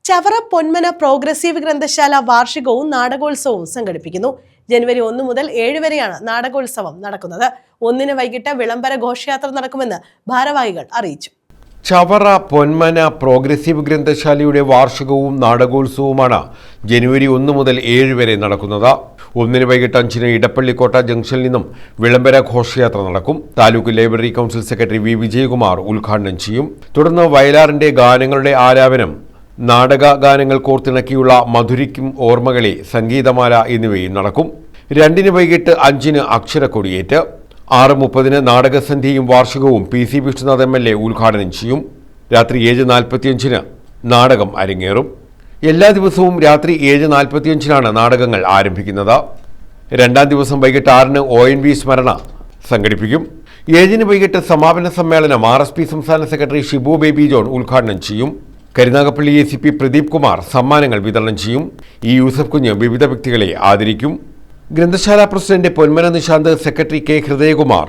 Chavara Ponmana progressive ഗ്രന്ഥശാല വാർഷികവും നാടകോത്സവവും സംഘടിപ്പിക്കുന്നു. ജനുവരി 1 മുതൽ 7 വരെയാണ് നാടകോത്സവം നടക്കുന്നത്. 1-ന് വൈകിട്ട് വിളംബര ഘോഷയാത്ര നടക്കുമെന്ന് ഭാരവാഹികൾ അറിയിച്ചു. ചവറ പൊന്മന പ്രോഗ്രസീവ് ഗ്രന്ഥശാലയുടെ വാർഷികവും നാടകോത്സവവുമാണ് ജനുവരി 1 മുതൽ 7 വരെ നടക്കുന്നത്. 1-ന് വൈകിട്ട് 5-ന് ഇടപ്പള്ളിക്കോട്ട ജംഗ്ഷനിൽ നിന്നും വിളംബര ഘോഷയാത്ര നടക്കും. Taluk library council secretary V Vijayakumar ഉദ്ഘാടനം ചെയ്യും. തുടർന്ന് വയലാറിന്റെ ഗാനങ്ങളുടെ ആലാപനം, നാടക ഗാനങ്ങൾ കോർത്തിണക്കിയുള്ള മധുരിക്കും ഓർമ്മകളെ, സംഗീതമാല എന്നിവയും നടക്കും. 2-ന് വൈകിട്ട് 5-ന് അക്ഷരക്കൊടിയേറ്റ്. 6:30-ന് നാടകസന്ധ്യയും വാർഷികവും PC വിഷ്ണുനാഥ് MLA ഉദ്ഘാടനം ചെയ്യും. രാത്രി 7:45-ന് നാടകം അരങ്ങേറും. എല്ലാ ദിവസവും രാത്രി 7:45-നാണ് നാടകങ്ങൾ ആരംഭിക്കുന്നത്. 2-ാം ദിവസം വൈകിട്ട് 6-ന് ONV സ്മരണ സംഘടിപ്പിക്കും. 7-ന് വൈകിട്ട് സമാപന സമ്മേളനം RSP സംസ്ഥാന സെക്രട്ടറി ഷിബു ബേബി ജോൺ ഉദ്ഘാടനം ചെയ്യും. കരുനാഗപ്പള്ളി ACP പ്രദീപ് കുമാർ സമ്മാനങ്ങൾ വിതരണം ചെയ്യും. യൂസഫ് കുഞ്ഞ് വിവിധ വ്യക്തികളെ ആദരിക്കും. ഗ്രന്ഥശാല president Ponmana Nishanth, secretary K Hridayakumar,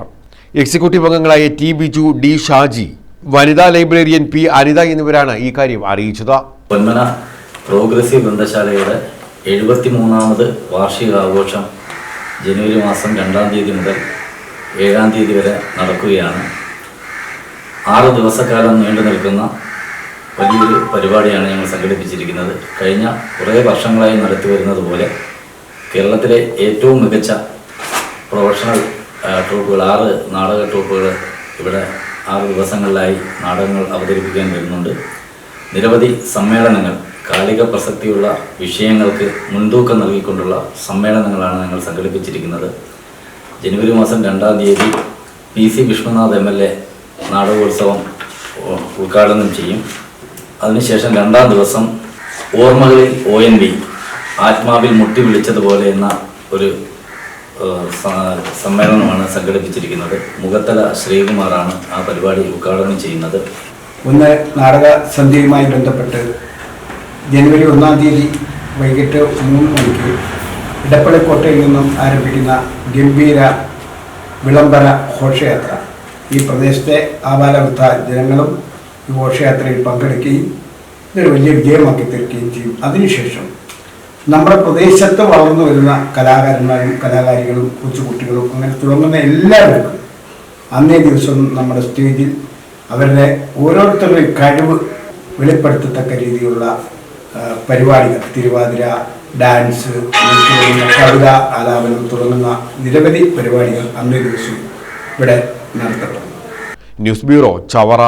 executive അംഗങ്ങളായ T ബിജു, D ഷാജി, വനിതാ ലൈബ്രറിയൻ P അനിത എന്നിവരാണ് ഈ കാര്യം അറിയിച്ചത്. പൊന്മന പ്രോഗ്രസീവ് ഗ്രന്ഥശാലയുടെ 73ാമത് വാർഷികാഘോഷം ജനുവരി മാസം 2-ാം തീയതി മുതൽ 7-ാം തീയതി വരെ നടക്കുകയാണ്. 6 ദിവസക്കാലം നീണ്ടു നിൽക്കുന്ന വലിയൊരു പരിപാടിയാണ് ഞങ്ങൾ സംഘടിപ്പിച്ചിരിക്കുന്നത്. കഴിഞ്ഞ കുറേ വർഷങ്ങളായി നടത്തി വരുന്നത് പോലെ കേരളത്തിലെ ഏറ്റവും മികച്ച പ്രൊഫഷണൽ ട്രൂപ്പുകൾ, 6 നാടക ട്രൂപ്പുകൾ ഇവിടെ 6 ദിവസങ്ങളിലായി നാടകങ്ങൾ അവതരിപ്പിക്കാൻ വരുന്നുണ്ട്. നിരവധി സമ്മേളനങ്ങൾ, കാലിക പ്രസക്തിയുള്ള വിഷയങ്ങൾക്ക് മുൻതൂക്കം നൽകിക്കൊണ്ടുള്ള സമ്മേളനങ്ങളാണ് ഞങ്ങൾ സംഘടിപ്പിച്ചിരിക്കുന്നത്. ജനുവരി മാസം 2-ാം തീയതി PC വിഷ്ണുനാഥ് MLA നാടകോത്സവം ഉദ്ഘാടനം ചെയ്യും. അതിനുശേഷം 2-ാം ദിവസം ഓർമ്മകളിൽ ONV, ആത്മാവിൽ മുട്ടി വിളിച്ചതുപോലെ എന്ന ഒരു സമ്മേളനമാണ് സംഘടിപ്പിച്ചിരിക്കുന്നത്. മുഖത്തല ശ്രീകുമാറാണ് ആ പരിപാടി ഉദ്ഘാടനം ചെയ്യുന്നത്. ഒന്ന് നാടകസന്ധ്യയുമായി ബന്ധപ്പെട്ട് ജനുവരി 1-ാം തീയതി വൈകിട്ട് 3 മണിക്ക് ഇടപ്പള്ളിക്കോട്ടയിൽ നിന്നും ആരംഭിക്കുന്ന ഗംഭീര വിളംബര ഘോഷയാത്ര ഈ പ്രദേശത്തെ ആബാലവൃദ്ധ ജനങ്ങളും ഈ ഘോഷയാത്രയിൽ പങ്കെടുക്കുകയും ഇതൊരു വലിയ വിജയമാക്കി തീർക്കുകയും ചെയ്യും. അതിനുശേഷം നമ്മുടെ പ്രദേശത്ത് വളർന്നു വരുന്ന കലാകാരന്മാരും കലാകാരികളും കൊച്ചുകുട്ടികളും അങ്ങനെ തുടങ്ങുന്ന എല്ലാവർക്കും അന്നേ ദിവസം നമ്മുടെ സ്റ്റേജിൽ അവരുടെ ഓരോരുത്തരുടെ കഴിവ് വെളിപ്പെടുത്തത്തക്ക രീതിയിലുള്ള പരിപാടികൾ, തിരുവാതിര, ഡാൻസ്, കവിത ആലാപനം തുടങ്ങുന്ന നിരവധി പരിപാടികൾ അന്നേ ദിവസം ഇവിടെ നടത്തപ്പെടുന്നു. News bureau, Chavara.